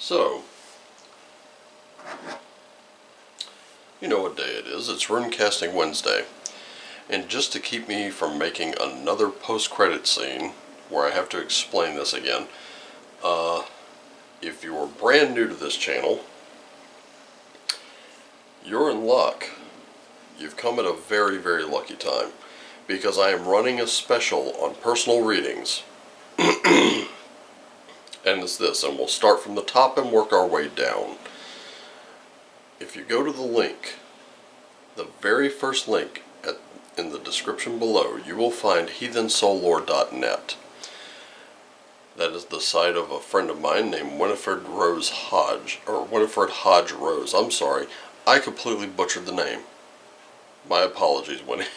So, you know what day it is. It's Runecasting Wednesday. And just to keep me from making another post-credit scene, where I have to explain this again, if you're brand new to this channel, you're in luck. You've come at a very, very lucky time, because I am running a special on personal readings. And it's this, and we'll start from the top and work our way down. If you go to the link, the very first link in the description below, you will find heathensoullore.net. That is the site of a friend of mine named Winifred Hodge Rose. I'm sorry, I completely butchered the name. My apologies, Winnie.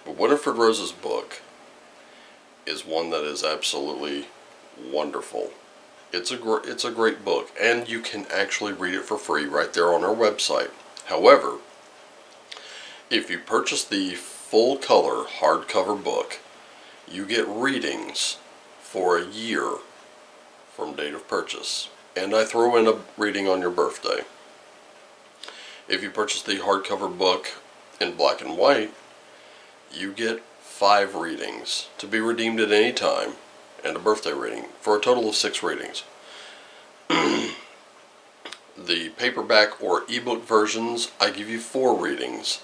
But Winifred Rose's book is one that is absolutely wonderful. It's a great book, and you can actually read it for free right there on our website. However, if you purchase the full color hardcover book, you get readings for a year from date of purchase, and I throw in a reading on your birthday. If you purchase the hardcover book in black and white, you get 5 readings to be redeemed at any time, and a birthday reading, for a total of 6 readings. The paperback or ebook versions, I give you 4 readings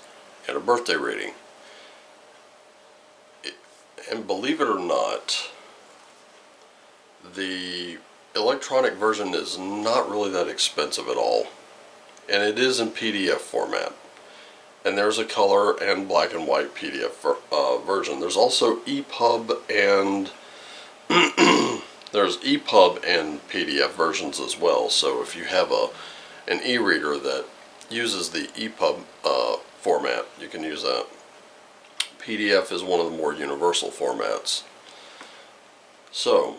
and a birthday reading. And believe it or not, the electronic version is not really that expensive at all, and it is in PDF format. And there's a color and black and white PDF version. There's also EPUB and there's EPUB and PDF versions as well. So if you have an e-reader that uses the EPUB format, you can use that. PDF is one of the more universal formats. So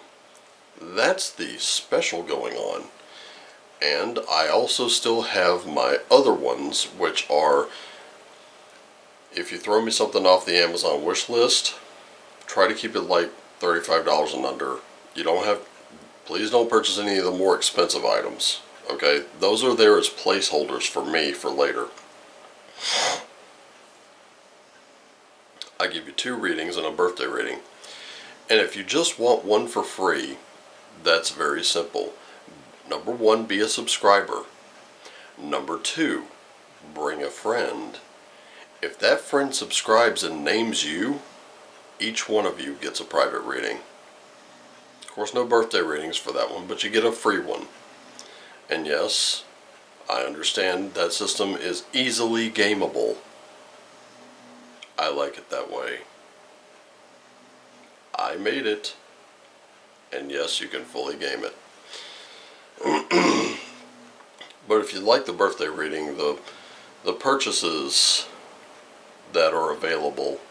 that's the special going on. And I also still have my other ones, which are, if you throw me something off the Amazon wish list, try to keep it like $35 and under. You don't have, please don't purchase any of the more expensive items. Okay, those are there as placeholders for me for later. I give you 2 readings and a birthday reading. And if you just want one for free, that's very simple. Number 1, be a subscriber. Number 2, bring a friend. If that friend subscribes and names you, each one of you gets a private reading. Of course, no birthday readings for that one, but you get a free one. And yes, I understand that system is easily gameable. I like it that way. I made it. And yes, you can fully game it. But if you like the birthday reading, the purchases that are available,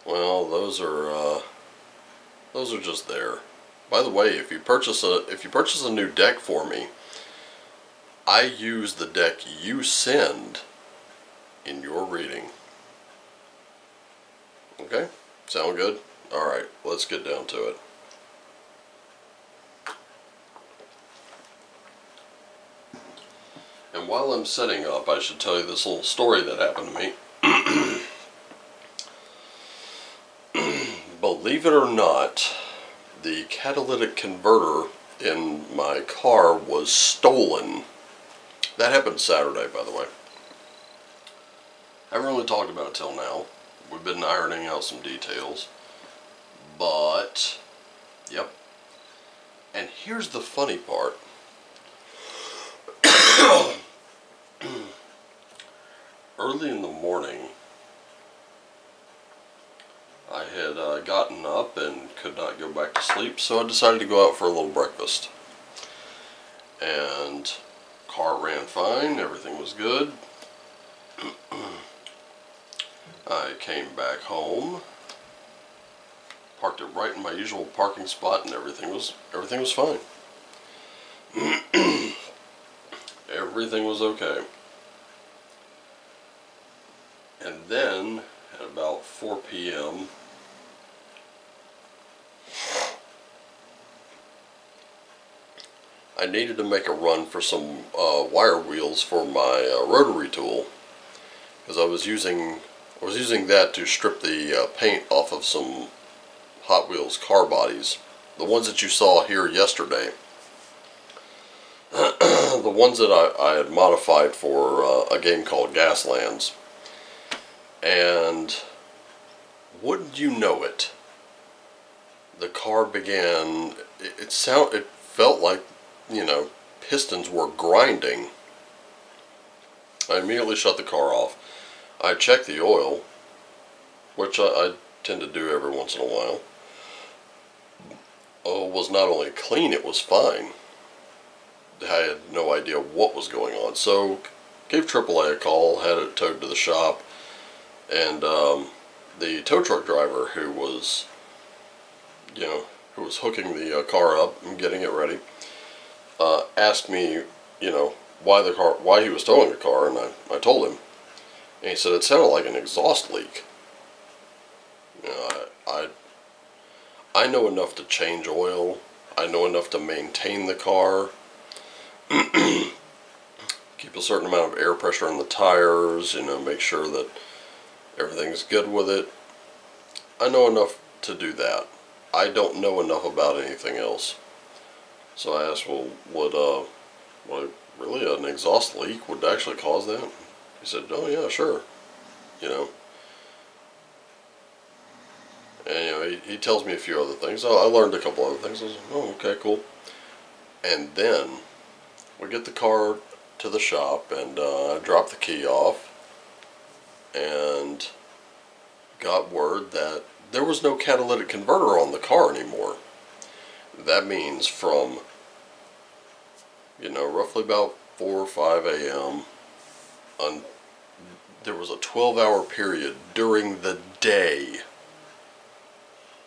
well, those are just there. By the way, if you purchase a new deck for me, I use the deck you send in your reading. Okay? Sound good? Alright, let's get down to it. And while I'm setting up, I should tell you this little story that happened to me. Believe it or not, the catalytic converter in my car was stolen. That happened Saturday, by the way. I haven't really talked about it till now. We've been ironing out some details. But, yep. And here's the funny part. Early in the morning, I had gotten up and could not go back to sleep, so I decided to go out for a little breakfast. And car ran fine, everything was good. I came back home, parked it right in my usual parking spot, and everything was fine. Everything was okay. And then, at about 4 p.m., I needed to make a run for some wire wheels for my rotary tool, because I was using that to strip the paint off of some Hot Wheels car bodies, the ones that you saw here yesterday. The ones that I had modified for a game called Gaslands. And wouldn't you know it, the car began, it felt like, you know, pistons were grinding. I immediately shut the car off. I checked the oil, which I tend to do every once in a while. Oh, it was not only clean, it was fine. I had no idea what was going on. So, gave AAA a call, had it towed to the shop, and the tow truck driver who was, who was hooking the car up and getting it ready, asked me, why he was towing the car, and I told him. And he said it sounded like an exhaust leak. I know enough to change oil. I know enough to maintain the car. Keep a certain amount of air pressure in the tires, make sure that everything's good with it. I know enough to do that. I don't know enough about anything else. So I asked, well, would really an exhaust leak would actually cause that? He said, oh yeah, sure. And he tells me a few other things. I learned a couple other things. I was like, oh, okay, cool. And then we get the car to the shop, and I drop the key off, and got word that there was no catalytic converter on the car anymore. That means from, roughly about 4 or 5 a.m. There was a 12-hour period during the day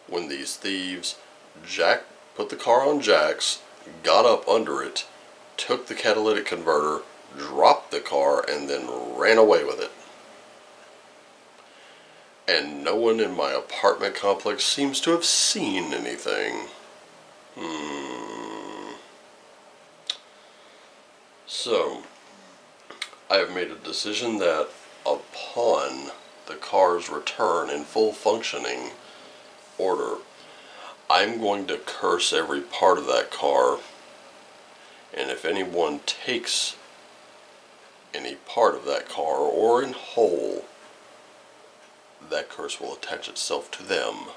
when these thieves put the car on jacks, got up under it, took the catalytic converter, dropped the car, and then ran away with it. And no one in my apartment complex seems to have seen anything. So, I have made a decision that upon the car's return in full functioning order, I'm going to curse every part of that car, and if anyone takes any part of that car or in whole, that curse will attach itself to them.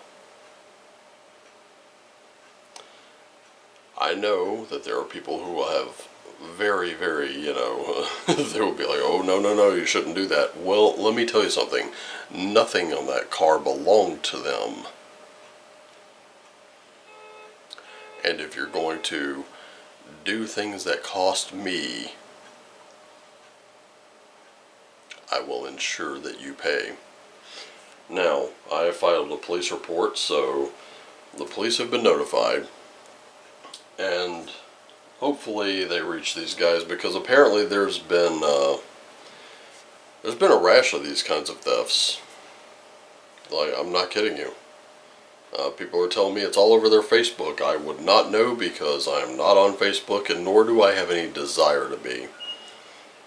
I know that there are people who will have very, very, they will be like, oh, no, you shouldn't do that. Well, let me tell you something. Nothing on that car belonged to them. And if you're going to do things that cost me, I will ensure that you pay. Now, I have filed a police report, so the police have been notified, and hopefully they reach these guys, because apparently there's been a rash of these kinds of thefts. Like, I'm not kidding you. People are telling me it's all over their Facebook. I would not know, because I am not on Facebook, and nor do I have any desire to be.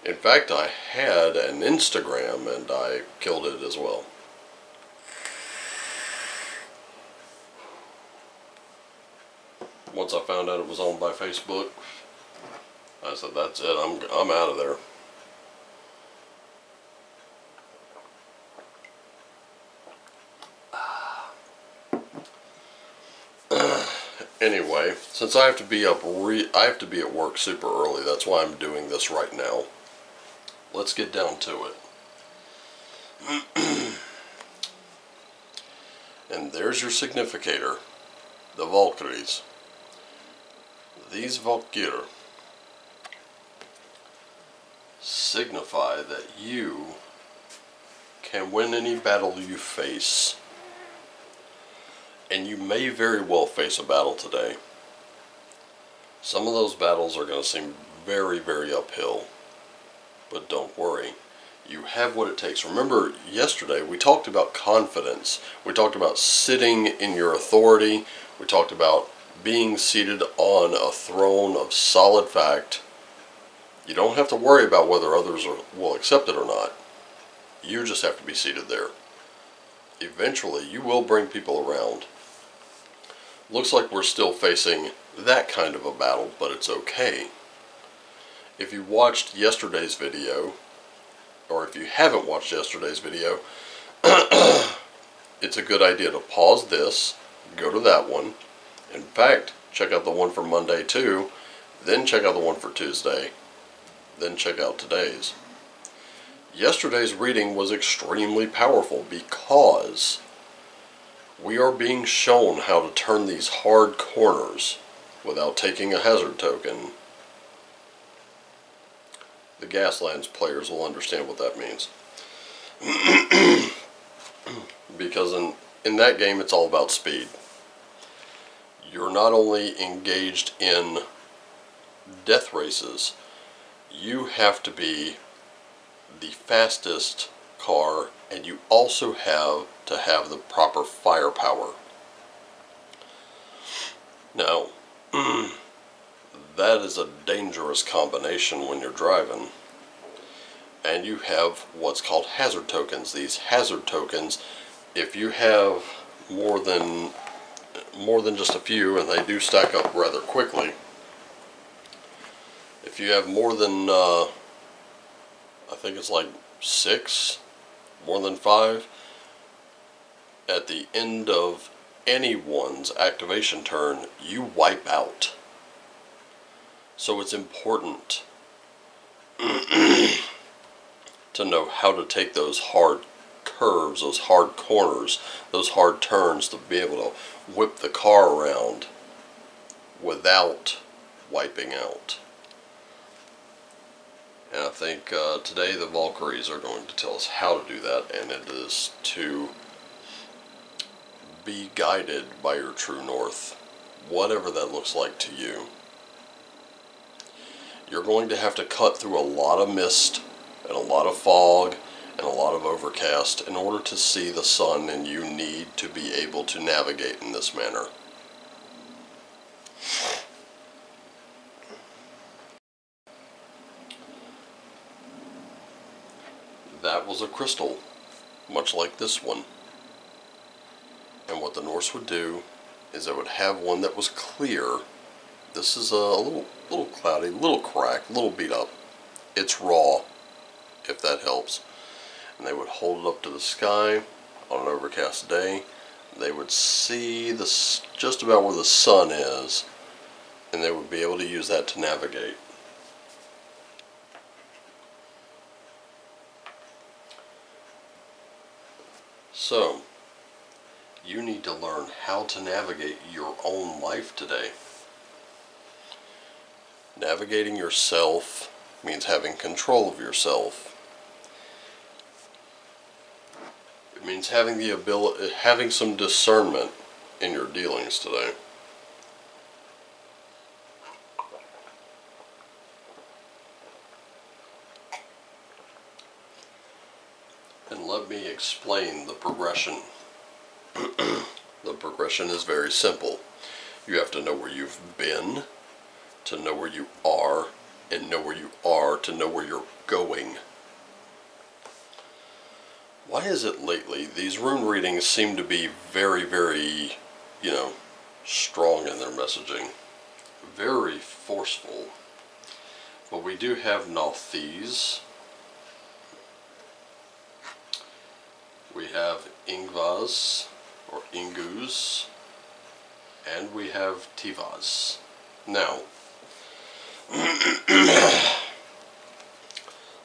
In fact, I had an Instagram, and I killed it as well. Once I found out it was owned by Facebook, I said, that's it, I'm out of there. Anyway, since I have to be at work super early, that's why I'm doing this right now. Let's get down to it. And there's your significator, the Valkyries. These Valkyr signify that you can win any battle you face. And you may very well face a battle today. Some of those battles are going to seem very, very uphill. But don't worry. You have what it takes. Remember, yesterday we talked about confidence. We talked about sitting in your authority. We talked about being seated on a throne of solid fact. You don't have to worry about whether others will accept it or not. You just have to be seated there. Eventually, you will bring people around. Looks like we're still facing that kind of a battle, but it's okay. If you watched yesterday's video, or if you haven't watched yesterday's video, it's a good idea to pause this, go to that one. In fact, check out the one for Monday too, then check out the one for Tuesday, then check out today's. Yesterday's reading was extremely powerful because we are being shown how to turn these hard corners without taking a hazard token. The Gaslands players will understand what that means. Because in that game it's all about speed. You're not only engaged in death races, you have to be the fastest car, and you also have to have the proper firepower. Now, that is a dangerous combination when you're driving. And you have what's called hazard tokens. These hazard tokens, if you have more than just a few, and they do stack up rather quickly, if you have more than I think it's like 6, more than 5, at the end of anyone's activation turn, you wipe out. So it's important to know how to take those hard curves, those hard corners, those hard turns, to be able to whip the car around without wiping out. And I think today the Valkyries are going to tell us how to do that, and it is to be guided by your true north, whatever that looks like to you. You're going to have to cut through a lot of mist and a lot of fog and a lot of overcast in order to see the sun, and you need to be able to navigate in this manner. That was a crystal, much like this one. And what the Norse would do is they would have one that was clear. This is a little cloudy, little cracked, little beat up. It's raw, if that helps. And they would hold it up to the sky on an overcast day. They would see just about where the sun is, and they would be able to use that to navigate. So, you need to learn how to navigate your own life today. Navigating yourself means having control of yourself. It means having the ability, having some discernment in your dealings today. And let me explain the progression. The progression is very simple. You have to know where you've been, to know where you are, and know where you are to know where you're going. Why is it lately these rune readings seem to be very, very, strong in their messaging? Very forceful. But we do have Nalthese. We have Ingvas, or Ingus, and we have Tivas. Now,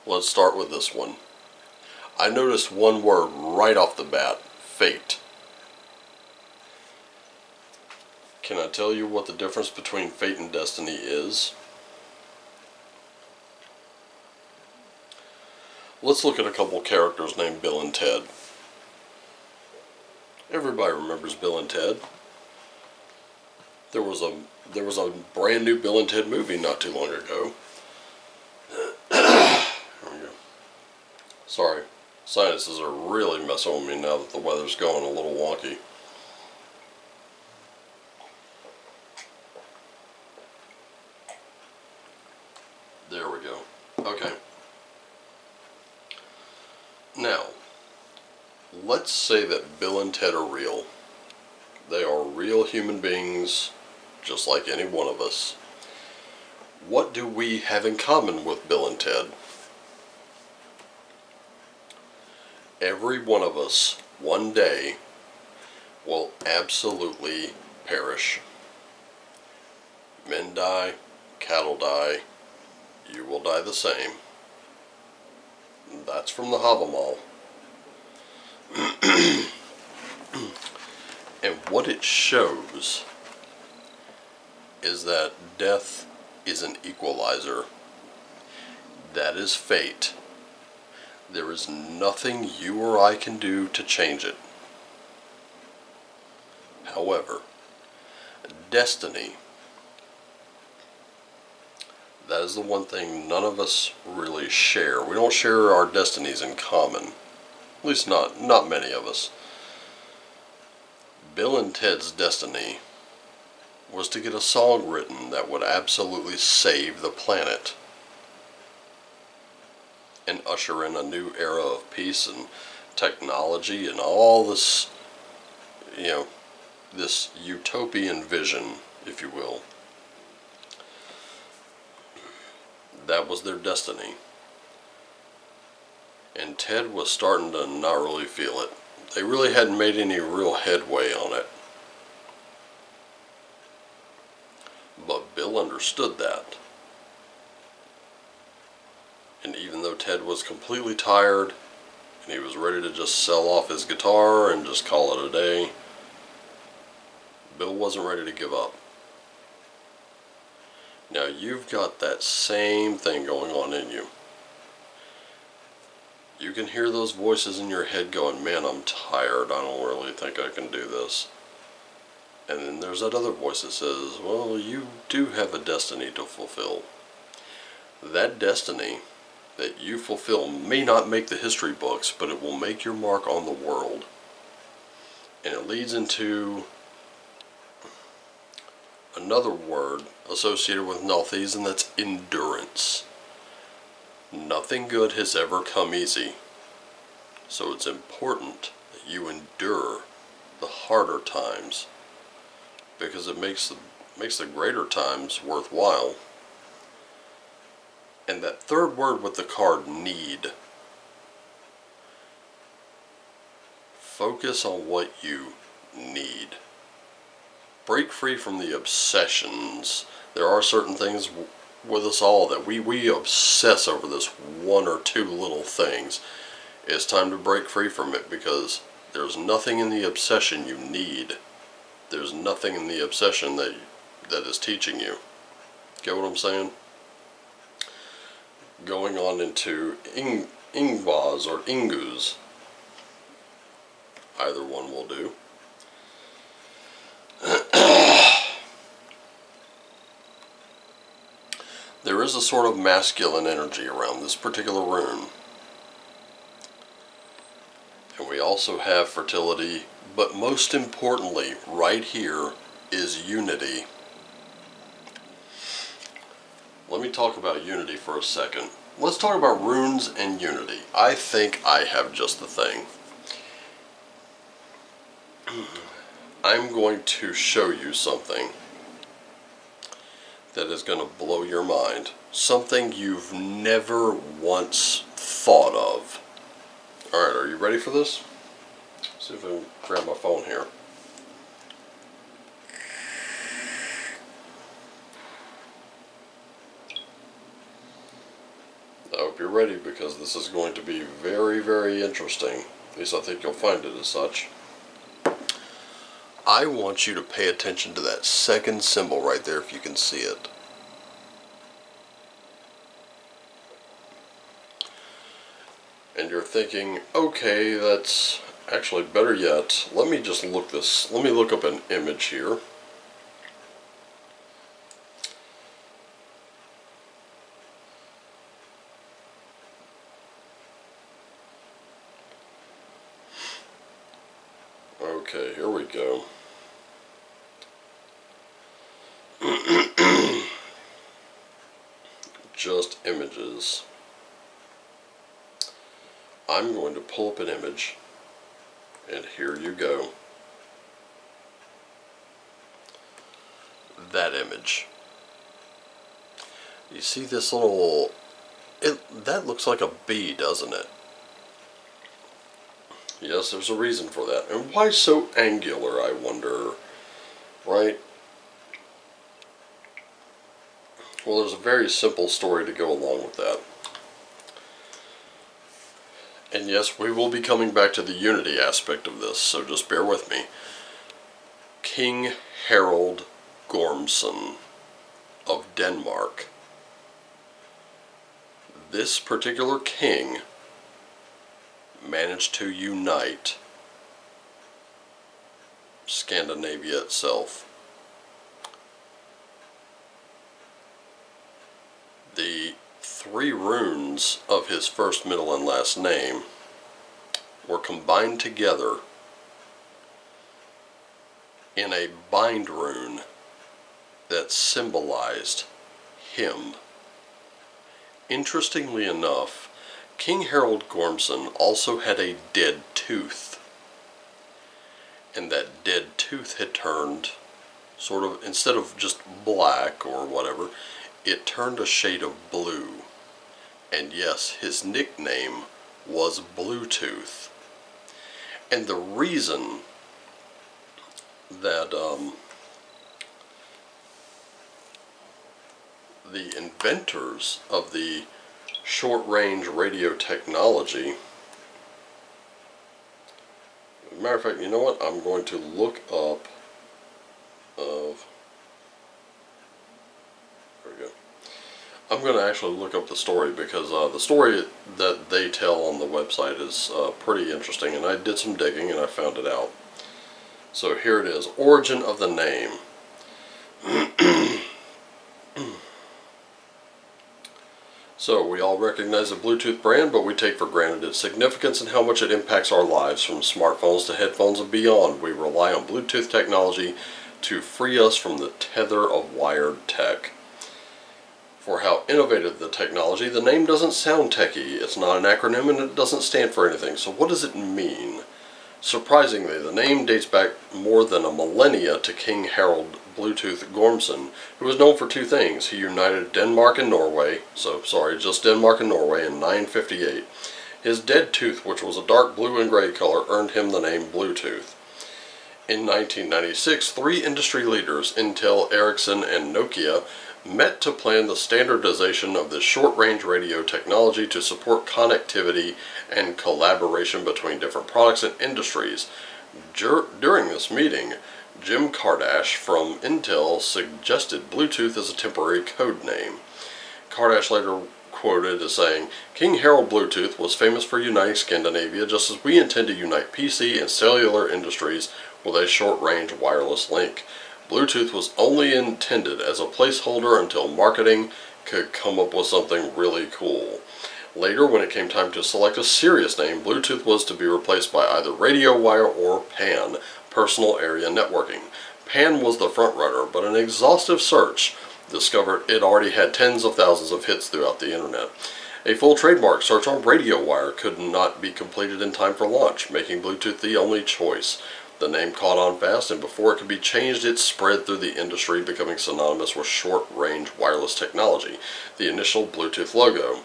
let's start with this one. I noticed one word right off the bat, fate. Can I tell you what the difference between fate and destiny is? Let's look at a couple characters named Bill and Ted. Everybody remembers Bill and Ted. There was a brand new Bill and Ted movie not too long ago. There we go. Sorry, sinuses are really messing with me now that the weather's going a little wonky. There we go. Okay. Now, let's say that Bill and Ted are real. They are real human beings, just like any one of us. What do we have in common with Bill and Ted? Every one of us, one day, will absolutely perish. Men die, cattle die, you will die the same. That's from the Havamal. And what it shows is that death is an equalizer. That is fate. There is nothing you or I can do to change it. However, destiny, that is the one thing none of us really share. We don't share our destinies in common. At least not many of us. Bill and Ted's destiny was to get a song written that would absolutely save the planet and usher in a new era of peace and technology and all this, this utopian vision, if you will. That was their destiny. And Ted was starting to not really feel it. They really hadn't made any real headway on it. But Bill understood that. And even though Ted was completely tired, and he was ready to just sell off his guitar and just call it a day, Bill wasn't ready to give up. Now you've got that same thing going on in you. You can hear those voices in your head going, man, I'm tired, I don't really think I can do this. And then there's that other voice that says, well, you do have a destiny to fulfill. That destiny that you fulfill may not make the history books, but it will make your mark on the world. And it leads into another word associated with Nalthese, and that's endurance. Nothing good has ever come easy. So it's important that you endure the harder times, because it makes the greater times worthwhile. And that third word with the card, need. Focus on what you need. Break free from the obsessions. There are certain things with us all that we obsess over this one or two little things. It's time to break free from it, because there's nothing in the obsession you need. There's nothing in the obsession that is teaching you. Get what I'm saying? Going on into Ingvas or Ingus. Either one will do. There is a sort of masculine energy around this particular rune. And we also have fertility, but most importantly, right here is unity. Let me talk about unity for a second. Let's talk about runes and unity. I think I have just the thing. I'm going to show you something that is going to blow your mind. Something you've never once thought of. Alright, are you ready for this? Let's see if I can grab my phone here. I hope you're ready, because this is going to be very, very interesting. At least I think you'll find it as such. I want you to pay attention to that second symbol right there, if you can see it. And you're thinking, okay, that's actually better yet. Let me look up an image here. Okay, here we go. just images, I'm going to pull up an image, and here you go. That image. You see this little, that looks like a bee, doesn't it? Yes, there's a reason for that. And why so angular, I wonder, right? Well, there's a very simple story to go along with that. And yes, we will be coming back to the unity aspect of this, so just bear with me. King Harald Gormson of Denmark. This particular king managed to unite Scandinavia itself. The 3 runes of his first, middle, and last name were combined together in a bind rune that symbolized him. Interestingly enough, King Harald Gormson also had a dead tooth, and that dead tooth had turned sort of, instead of just black or whatever, it turned a shade of blue. And yes, his nickname was Bluetooth. And the reason that the inventors of the short-range radio technology, as a matter of fact, you know what? I'm going to look up I'm going to actually look up the story, because the story that they tell on the website is pretty interesting, and I did some digging and I found it out. So here it is. Origin of the name. So we all recognize the Bluetooth brand, but we take for granted its significance and how much it impacts our lives. From smartphones to headphones and beyond, we rely on Bluetooth technology to free us from the tether of wired tech. For how innovative the technology, the name doesn't sound techy. It's not an acronym and it doesn't stand for anything. So what does it mean? Surprisingly, the name dates back more than a millennia to King Harald Bluetooth Gormson, who was known for 2 things. He united Denmark and Norway, just Denmark and Norway, in 958. His dead tooth, which was a dark blue and gray color, earned him the name Bluetooth. In 1996, 3 industry leaders, Intel, Ericsson, and Nokia, met to plan the standardization of this short-range radio technology to support connectivity and collaboration between different products and industries. During this meeting, Jim Kardash from Intel suggested Bluetooth as a temporary code name. Kardash later quoted as saying, "King Harald Bluetooth was famous for uniting Scandinavia, just as we intend to unite PC and cellular industries with a short-range wireless link. Bluetooth was only intended as a placeholder until marketing could come up with something really cool. Later, when it came time to select a serious name, Bluetooth was to be replaced by either radio wire or PAN, personal area networking. PAN was the front-runner, but an exhaustive search discovered it already had tens of thousands of hits throughout the internet. A full trademark search on radio wire could not be completed in time for launch, making Bluetooth the only choice. The name caught on fast, and before it could be changed, it spread through the industry, becoming synonymous with short-range wireless technology, the initial Bluetooth logo.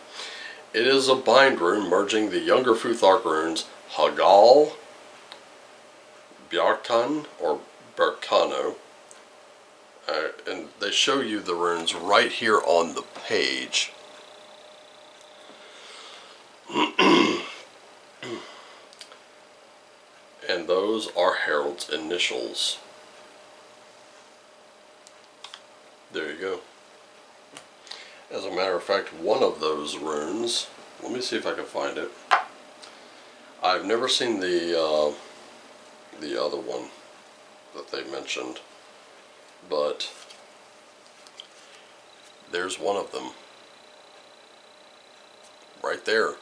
It is a bind rune merging the younger Futhark runes Hagal, Bjarkan, or Berkano, and they show you the runes right here on the page. And those are Harald's initials. There you go. As a matter of fact, one of those runes, let me see if I can find it. I've never seen the other one that they mentioned, but there's one of them. Right there.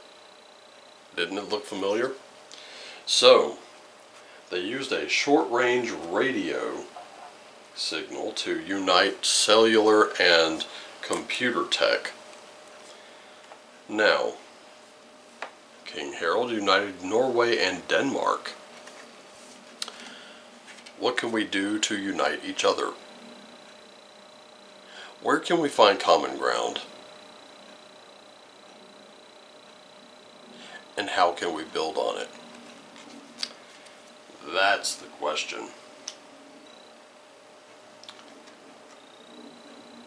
Didn't it look familiar? So, they used a short-range radio signal to unite cellular and computer tech. Now, King Harold united Norway and Denmark. What can we do to unite each other? Where can we find common ground? And how can we build on it? That's the question.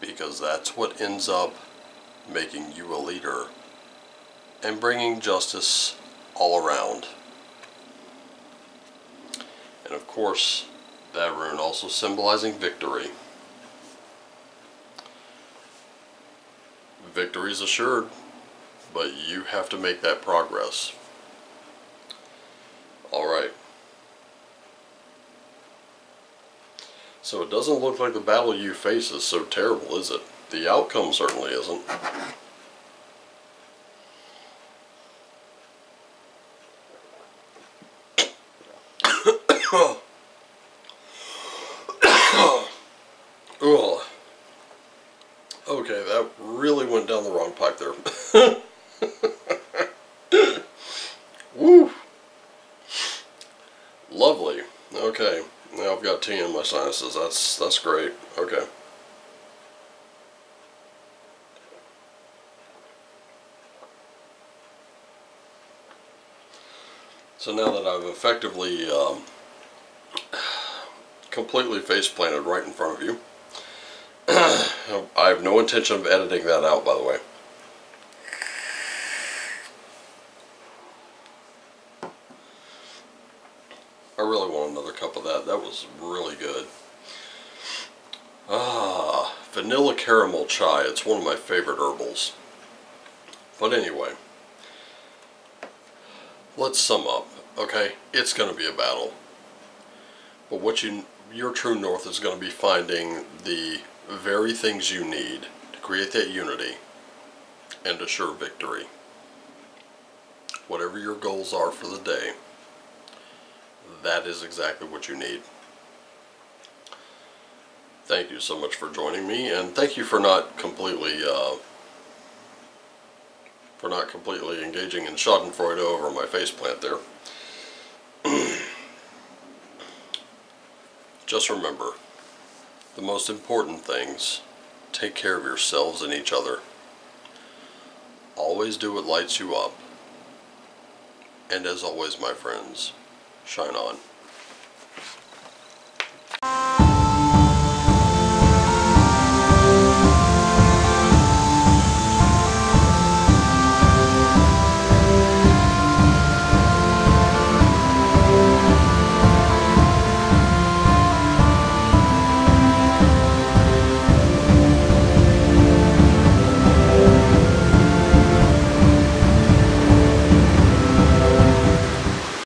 Because that's what ends up making you a leader and bringing justice all around. And of course, that rune also symbolizing victory. Victory is assured, but you have to make that progress. Alright. So it doesn't look like the battle you face is so terrible, is it? The outcome certainly isn't. Ugh. Okay, that really went down the wrong pipe there. Woo! Lovely. Okay, now I've got tea in my sinuses. That's great. Okay. So now that I've effectively completely face planted right in front of you, I have no intention of editing that out, by the way. I really want another cup of that. That was really good. Ah, vanilla caramel chai. It's one of my favorite herbals. But anyway, let's sum up. Okay, it's going to be a battle. But what your true north is going to be finding the very things you need to create that unity and assure victory. Whatever your goals are for the day, that is exactly what you need. Thank you so much for joining me, and thank you for not completely engaging in Schadenfreude over my faceplant there. Just remember, the most important things: take care of yourselves and each other. Always do what lights you up. And as always, my friends, shine on.